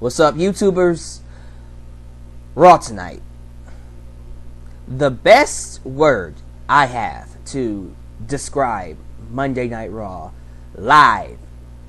What's up, YouTubers? Raw tonight. The best word I have to describe Monday Night Raw live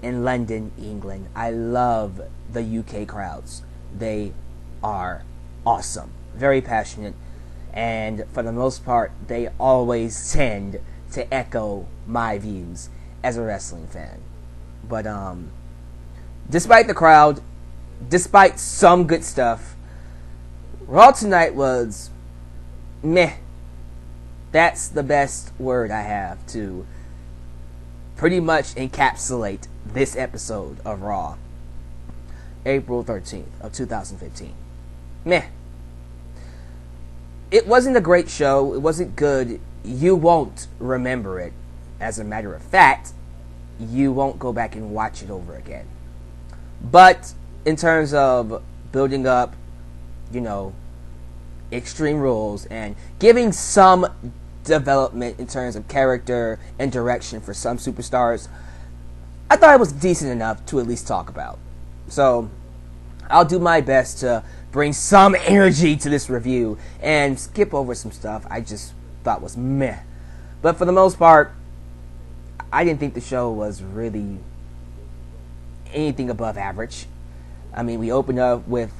in London, England. I love the UK crowds. They are awesome. Very passionate. And for the most part, they always tend to echo my views as a wrestling fan. But despite the crowd, despite some good stuff, Raw tonight was meh. That's the best word I have to pretty much encapsulate this episode of Raw. April 13th of 2015. Meh. It wasn't a great show. It wasn't good. You won't remember it. As a matter of fact, you won't go back and watch it over again. But in terms of building up, Extreme Rules and giving some development in terms of character and direction for some superstars, I thought it was decent enough to at least talk about. So I'll do my best to bring some energy to this review and skip over some stuff I just thought was meh. But for the most part, I didn't think the show was really anything above average. I mean, we opened up with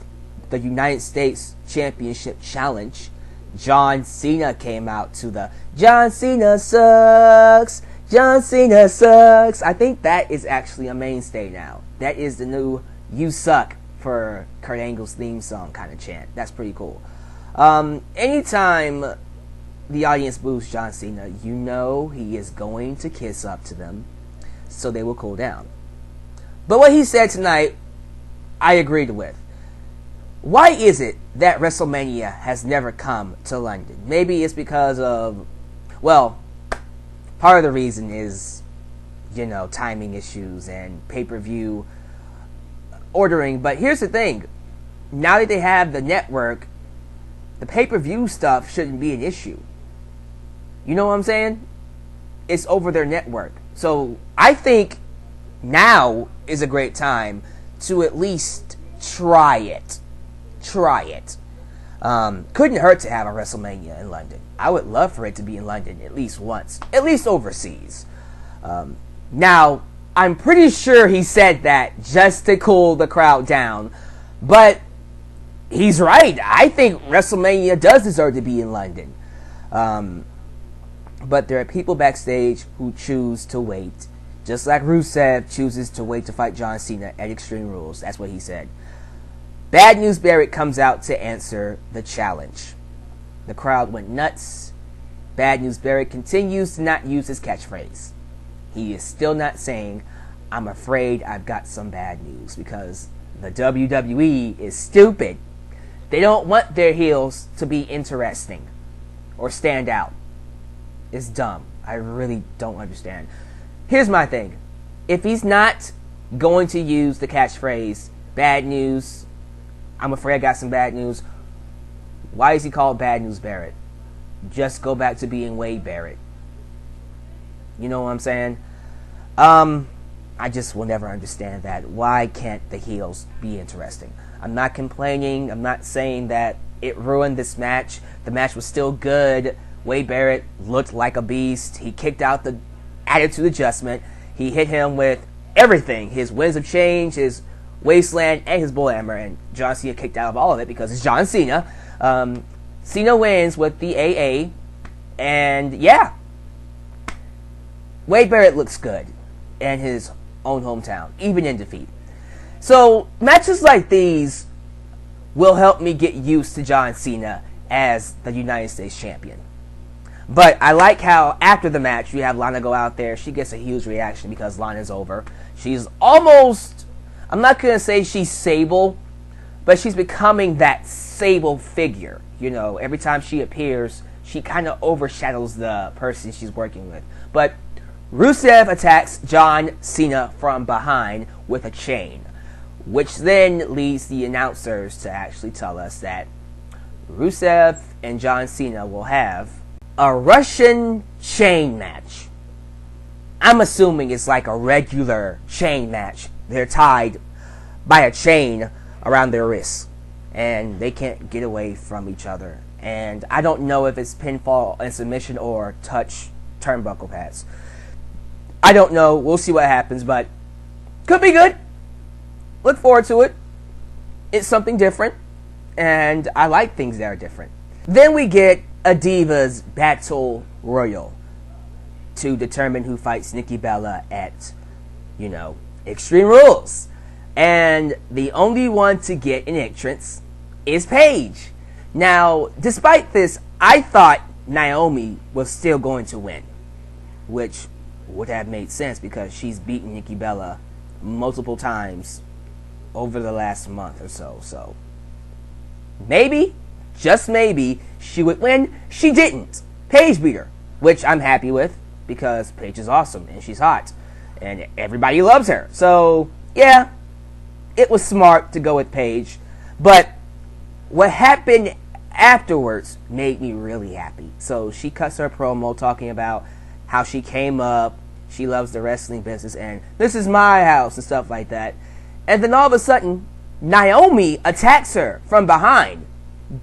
the United States Championship Challenge. John Cena came out to the John Cena sucks, John Cena sucks. I think that is actually a mainstay now. That is the new You Suck for Kurt Angle's theme song kind of chant. That's pretty cool. Anytime the audience boos John Cena, you know he is going to kiss up to them so they will cool down. But what he said tonight, I agreed with. Why is it that WrestleMania has never come to London? Maybe it's because of, well, part of the reason is, timing issues and pay-per-view ordering. But here's the thing. Now that they have the network, the pay-per-view stuff shouldn't be an issue. You know what I'm saying? It's over their network. So I think now is a great time to at least try it. Couldn't hurt to have a WrestleMania in London. I would love for it to be in London at least once, at least overseas. Now, I'm pretty sure he said that just to cool the crowd down, but he's right. I think WrestleMania does deserve to be in London. But there are people backstage who choose to wait. Just like Rusev chooses to wait to fight John Cena at Extreme Rules. That's what he said. Bad News Barrett comes out to answer the challenge. The crowd went nuts. Bad News Barrett continues to not use his catchphrase. He is still not saying, "I'm afraid I've got some bad news," because the WWE is stupid. They don't want their heels to be interesting or stand out. It's dumb. I really don't understand. Here's my thing. If he's not going to use the catchphrase, "Bad news, I'm afraid I got some bad news," why is he called Bad News Barrett? Just go back to being Wade Barrett. You know what I'm saying? I just will never understand that. Why can't the heels be interesting? I'm not complaining. I'm not saying that it ruined this match. The match was still good. Wade Barrett looked like a beast. He kicked out the attitude adjustment. He hit him with everything. His Winds of Change, his Wasteland, and his Bullhammer. And John Cena kicked out of all of it because it's John Cena. Cena wins with the AA. And yeah, Wade Barrett looks good in his own hometown, even in defeat. So matches like these will help me get used to John Cena as the United States champion. But I like how after the match, you have Lana go out there. She gets a huge reaction because Lana's over. She's almost, I'm not going to say she's Sable, but she's becoming that Sable figure. Every time she appears, she kind of overshadows the person she's working with. But Rusev attacks John Cena from behind with a chain, which then leads the announcers to actually tell us that Rusev and John Cena will have a Russian chain match. I'm assuming it's like a regular chain match. They're tied by a chain around their wrists, and they can't get away from each other. And I don't know if it's pinfall and submission or touch turnbuckle pads. I don't know. We'll see what happens, but could be good. Look forward to it. It's something different, and I like things that are different. Then we get a Divas Battle Royal to determine who fights Nikki Bella at, Extreme Rules. And the only one to get an entrance is Paige. Now, despite this, I thought Naomi was still going to win, which would have made sense because she's beaten Nikki Bella multiple times over the last month or so. So maybe, just maybe, she would win. She didn't. Paige beat her, which I'm happy with because Paige is awesome and she's hot and everybody loves her. So yeah, it was smart to go with Paige. But what happened afterwards made me really happy. So she cuts her promo talking about how she came up, she loves the wrestling business, and this is my house and stuff like that. And then all of a sudden, Naomi attacks her from behind,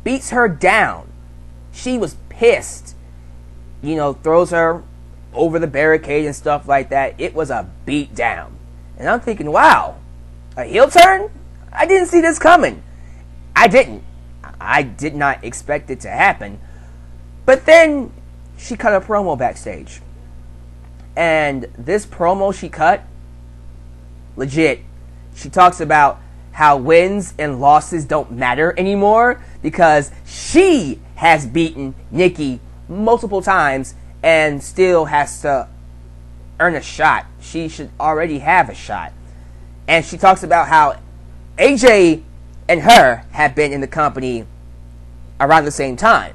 beats her down. She was pissed. Throws her over the barricade and stuff like that. It was a beat down. And I'm thinking, wow, a heel turn? I didn't see this coming. I did not expect it to happen. But then she cut a promo backstage. And this promo she cut, legit. She talks about how wins and losses don't matter anymore because she has beaten Nikki multiple times and still has to earn a shot. She should already have a shot. And she talks about how AJ and her have been in the company around the same time.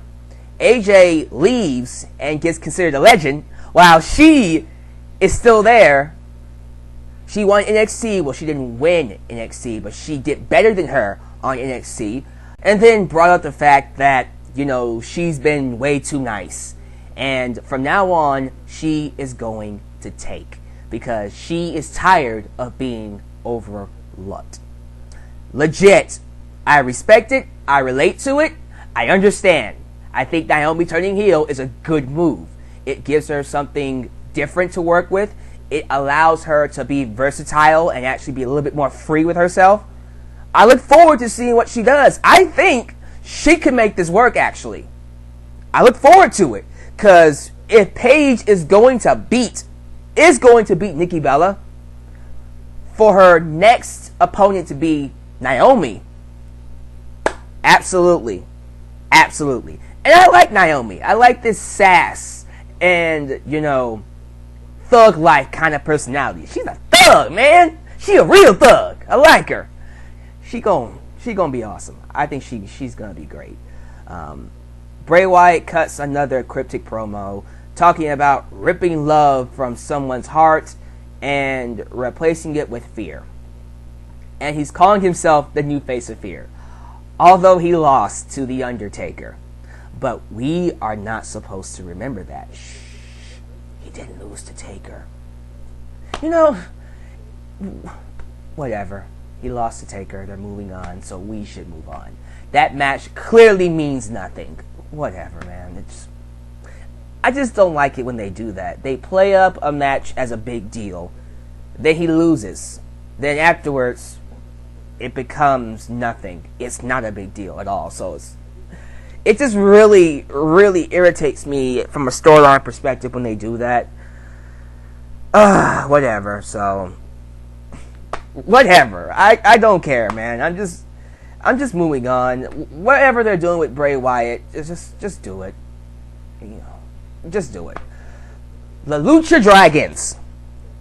AJ leaves and gets considered a legend while she is still there. She won NXT. Well, she didn't win NXT, but she did better than her on NXT. And then brought up the fact that, she's been way too nice. And from now on, she is going to take. Because she is tired of being overlooked. Legit. I respect it. I relate to it. I understand. I think Naomi turning heel is a good move. It gives her something different to work with. It allows her to be versatile and actually be a little bit more free with herself. I look forward to seeing what she does. I think she can make this work, actually. I look forward to it. Because if Paige is going to beat Nikki Bella, for her next opponent to be Naomi, absolutely. Absolutely. And I like Naomi. I like this sass and, thug life kind of personality. She's a thug, man. She a real thug. I like her. She gonna be awesome. I think she's gonna be great. Bray Wyatt cuts another cryptic promo talking about ripping love from someone's heart and replacing it with fear. And he's calling himself the new face of fear, although he lost to The Undertaker. But we are not supposed to remember that. Shh. He didn't lose to Taker. Whatever. He lost to Taker. They're moving on, so we should move on. That match clearly means nothing. Whatever, man. I just don't like it when they do that. They play up a match as a big deal. Then he loses. Then afterwards, it becomes nothing. It's not a big deal at all. So it just really, really irritates me from a storyline perspective when they do that. Whatever. So, whatever. I don't care, man. I'm just moving on. Whatever they're doing with Bray Wyatt, just do it. Just do it. The Lucha Dragons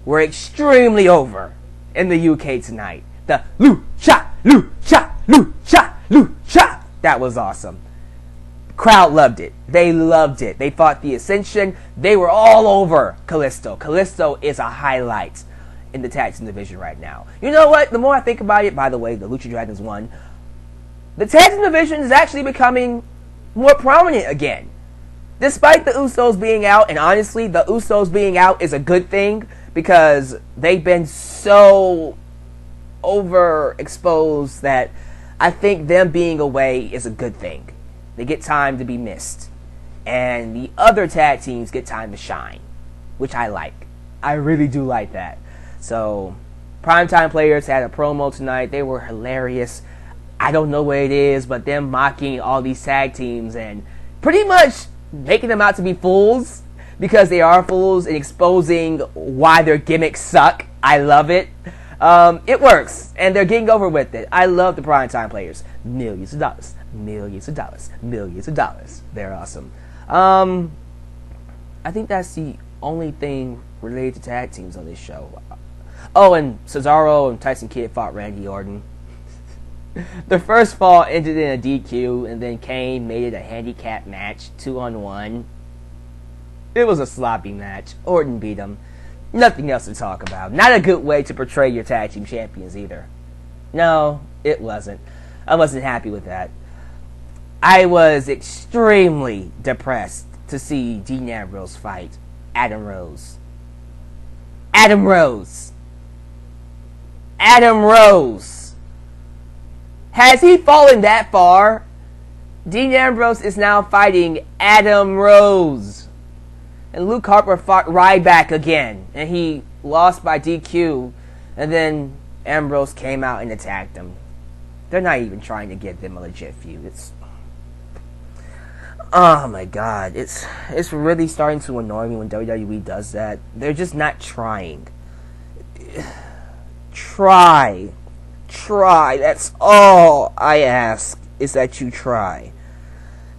were extremely over in the UK tonight. The Lucha. That was awesome. Crowd loved it. They loved it. They fought the Ascension. They were all over Kalisto. Kalisto is a highlight in the tag team division right now. You know what? The more I think about it, by the way, the Lucha Dragons won. The tag team division is actually becoming more prominent again. Despite the Usos being out, and honestly, the Usos being out is a good thing because they've been so overexposed that I think them being away is a good thing. They get time to be missed. And the other tag teams get time to shine, which I like. I really do like that. So, Primetime Players had a promo tonight. They were hilarious. I don't know what it is, but them mocking all these tag teams and pretty much making them out to be fools because they are fools and exposing why their gimmicks suck. I love it. It works, and they're getting over with it. I love the Primetime Players. Millions of dollars. Millions of dollars. Millions of dollars. They're awesome. I think that's the only thing related to tag teams on this show. Oh, and Cesaro and Tyson Kidd fought Randy Orton. The first fall ended in a DQ, and then Kane made it a handicap match, 2-on-1. It was a sloppy match. Orton beat him. Nothing else to talk about. Not a good way to portray your tag team champions either. No, it wasn't. I wasn't happy with that. I was extremely depressed to see Dean Ambrose fight Adam Rose. Adam Rose. Adam Rose. Has he fallen that far? Dean Ambrose is now fighting Adam Rose. And Luke Harper fought Ryback again. And he lost by DQ. And then Ambrose came out and attacked him. They're not even trying to give them a legit feud. Oh my god. It's really starting to annoy me when WWE does that. They're just not trying. Try. That's all I ask, is that you try.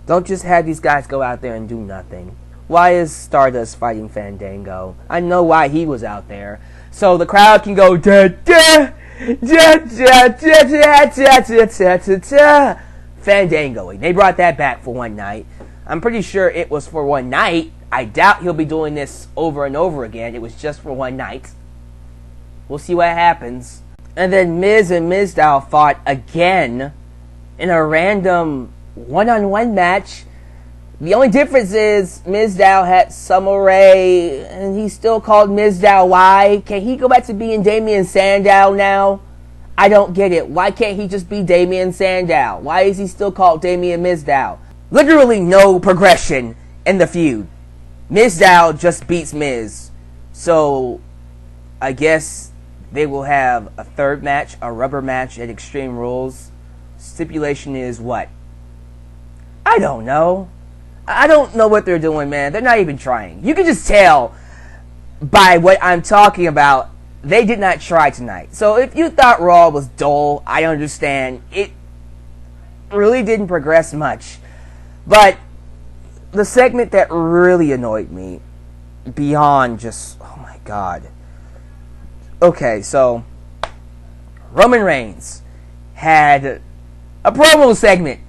Don't just have these guys go out there and do nothing. Why is Stardust fighting Fandango? I know why he was out there. So the crowd can go da da da da da da da da da. Fandangoing. They brought that back for one night. I'm pretty sure it was for one night. I doubt he'll be doing this over and over again. It was just for one night. We'll see what happens. And then Miz and Mizdow fought again in a random one-on-one match. The only difference is Mizdow had Summer Rae, and he's still called Mizdow. Why? Can he go back to being Damien Sandow now? I don't get it. Why can't he just be Damien Sandow? Why is he still called Damien Mizdow? Literally no progression in the feud. Mizdow just beats Miz. So, I guess they will have a third match, a rubber match at Extreme Rules. Stipulation is what? I don't know. I don't know what they're doing, man. They're not even trying. You can just tell by what I'm talking about, they did not try tonight. So if you thought Raw was dull, I understand. It really didn't progress much. But the segment that really annoyed me, beyond just, oh my god. Okay, so Roman Reigns had a promo segment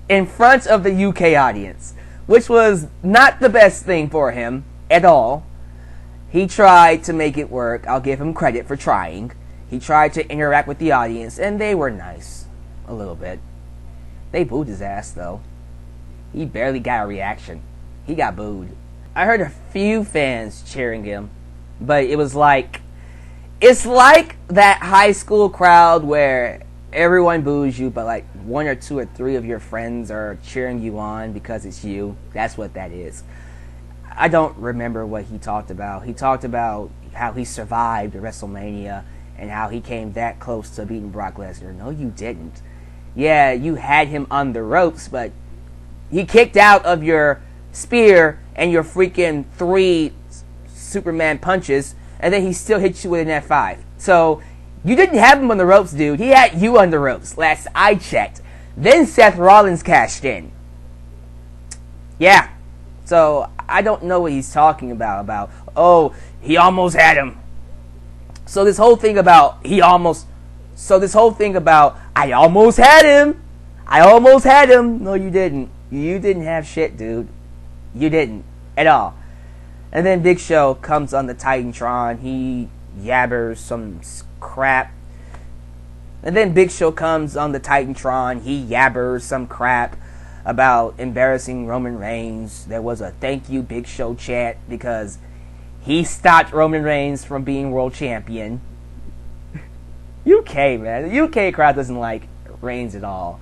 in front of the UK audience, which was not the best thing for him at all. He tried to make it work. I'll give him credit for trying. He tried to interact with the audience, and they were nice. A little bit. They booed his ass, though. He barely got a reaction. He got booed. I heard a few fans cheering him, but it was like... It's like that high school crowd where everyone boos you, but like one or two or three of your friends are cheering you on because it's you. That's what that is. I don't remember what he talked about. He talked about how he survived WrestleMania and how he came that close to beating Brock Lesnar. No, you didn't. Yeah, you had him on the ropes, but he kicked out of your spear and your freaking 3 Superman punches, and then he still hit you with an F5. So, you didn't have him on the ropes, dude. He had you on the ropes, last I checked. Then Seth Rollins cashed in. Yeah. So, I don't know what he's talking about, oh, he almost had him. So this whole thing about, I almost had him. I almost had him. No, you didn't. You didn't have shit, dude. You didn't. At all. And then Big Show comes on the Titantron. He yabbers some crap. And then Big Show comes on the Titantron. He yabbers some crap about embarrassing Roman Reigns. There was a thank you Big Show chant because he stopped Roman Reigns from being world champion. UK, man. The UK crowd doesn't like Reigns at all.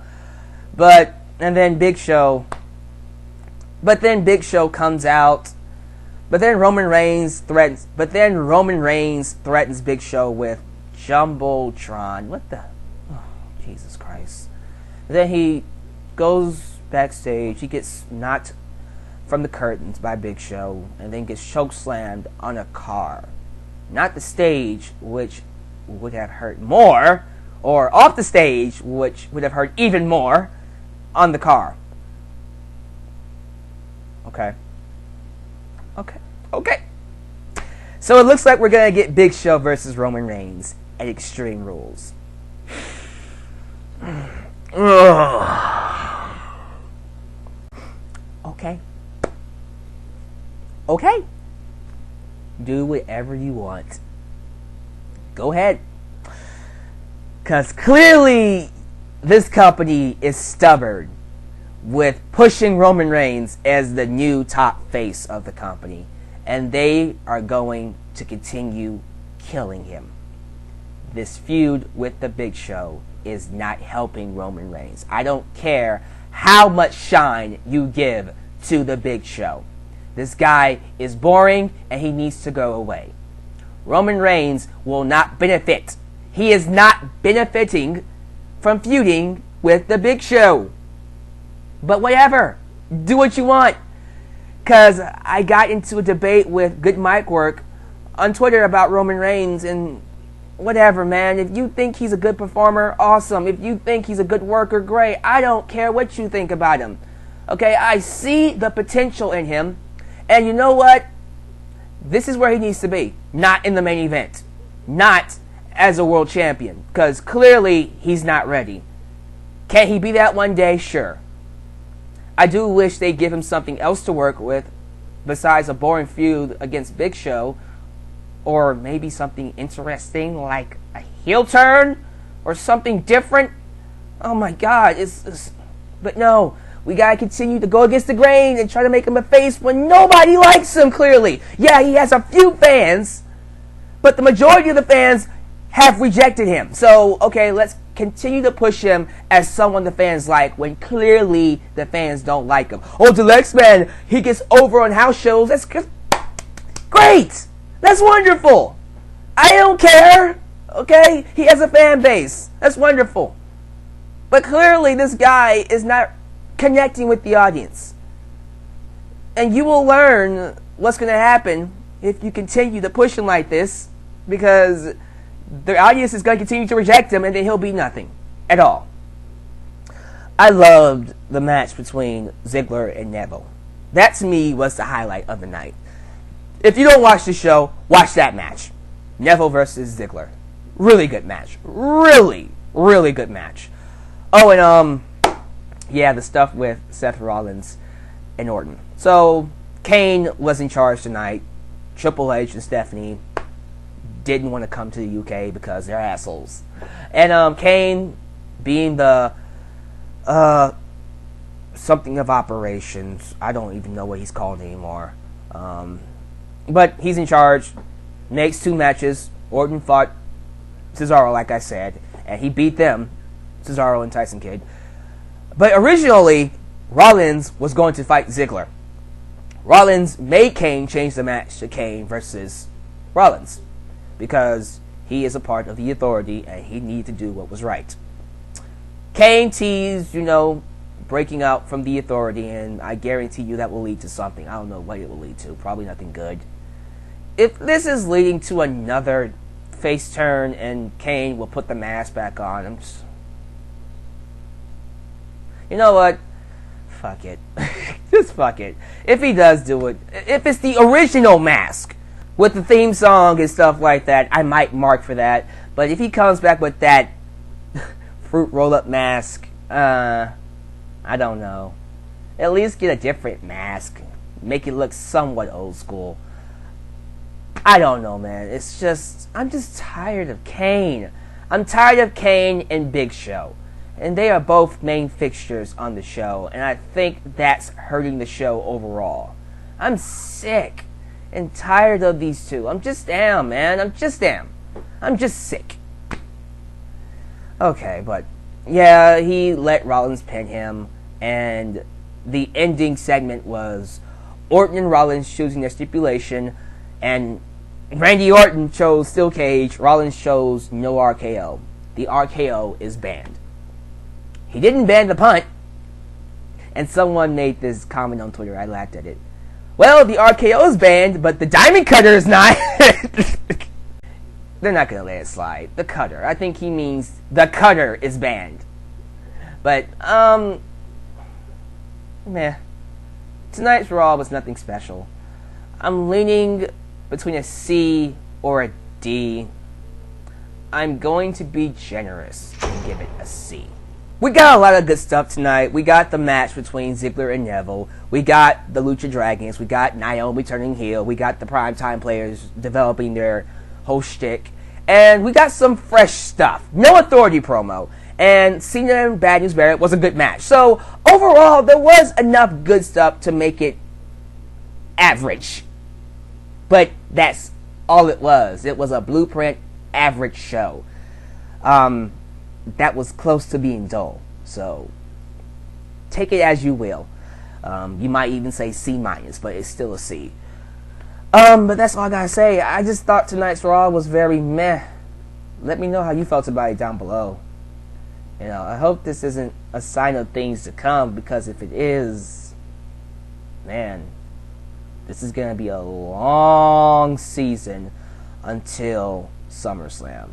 But then Big Show comes out. But then Roman Reigns threatens Big Show with Jumbotron. What the? Oh, Jesus Christ. Then he goes backstage. He gets knocked from the curtains by Big Show and then gets chokeslammed on a car. Not the stage, which would have hurt more, or off the stage, which would have hurt even more, on the car. Okay. So it looks like we're going to get Big Show versus Roman Reigns at Extreme Rules. Okay. Do whatever you want. Go ahead. Because clearly this company is stubborn with pushing Roman Reigns as the new top face of the company. And they are going to continue killing him. This feud with the Big Show is not helping Roman Reigns. I don't care how much shine you give to the Big Show. This guy is boring and he needs to go away. Roman Reigns will not benefit. He is not benefiting from feuding with the Big Show. But whatever. Do what you want. Because I got into a debate with Good Mic Work on Twitter about Roman Reigns, and whatever, man. If you think he's a good performer, awesome. If you think he's a good worker, great. I don't care what you think about him. Okay, I see the potential in him. And you know what? This is where he needs to be. Not in the main event. Not as a world champion. Because clearly he's not ready. Can he be that one day? Sure. I do wish they'd give him something else to work with besides a boring feud against Big Show, or maybe something interesting like a heel turn or something different. Oh my God, but no, we gotta continue to go against the grain and try to make him a face when nobody likes him, clearly. Yeah, he has a few fans, but the majority of the fans have rejected him. So, okay, let's continue to push him as someone the fans like when clearly the fans don't like him. Oh, the Lex Man, he gets over on house shows. That's great. That's wonderful. I don't care. Okay? He has a fan base. That's wonderful. But clearly this guy is not connecting with the audience. And you will learn what's going to happen if you continue to push him like this, because the audience is going to continue to reject him, and then he'll be nothing at all. I loved the match between Ziggler and Neville. That, to me, was the highlight of the night. If you don't watch the show, watch that match. Neville versus Ziggler. Really good match. Really, really good match. Oh, and, yeah, the stuff with Seth Rollins and Orton. So, Kane was in charge tonight. Triple H and Stephanie didn't want to come to the UK because they're assholes. And Kane, being the something of operations, I don't even know what he's called anymore. But he's in charge. Makes 2 matches. Orton fought Cesaro, like I said, and he beat them, Cesaro and Tyson Kidd. But originally, Rollins was going to fight Ziggler. Rollins made Kane change the match to Kane versus Rollins, because he is a part of the Authority and he needed to do what was right. Kane teased, breaking out from the Authority, and I guarantee you that will lead to something. I don't know what it will lead to. Probably nothing good. If this is leading to another face turn and Kane will put the mask back on, I'm just... You know what? Fuck it. Just fuck it. If he does do it, if it's the original mask with the theme song and stuff like that, I might mark for that. But if he comes back with that fruit roll-up mask, I don't know. At least get a different mask. Make it look somewhat old school. I don't know, man. It's just, I'm just tired of Kane. I'm tired of Kane and Big Show. And they are both main fixtures on the show. And I think that's hurting the show overall. I'm sick and tired of these two. I'm just am, man. I'm just sick. Okay, but Yeah, he let Rollins pin him, and the ending segment was Orton and Rollins choosing their stipulation, and Randy Orton chose Steel Cage, Rollins chose no RKO. The RKO is banned. He didn't ban the punt, and someone made this comment on Twitter. I laughed at it. Well, the RKO is banned, but the Diamond Cutter is not. They're not going to let it slide. The Cutter. I think he means the Cutter is banned. But, meh. Tonight's Raw was nothing special. I'm leaning between a C or a D. I'm going to be generous and give it a C. We got a lot of good stuff tonight. We got the match between Ziggler and Neville. We got the Lucha Dragons. We got Naomi turning heel. We got the primetime players developing their whole shtick. And we got some fresh stuff. No Authority promo. And Cena and Bad News Barrett was a good match. So, overall, there was enough good stuff to make it average. But that's all it was. It was a blueprint average show. That was close to being dull. So, take it as you will. You might even say C-, but it's still a C. But that's all I gotta say. I just thought tonight's Raw was very meh. Let me know how you felt about it down below. You know, I hope this isn't a sign of things to come, because if it is, man, this is gonna be a long season until SummerSlam.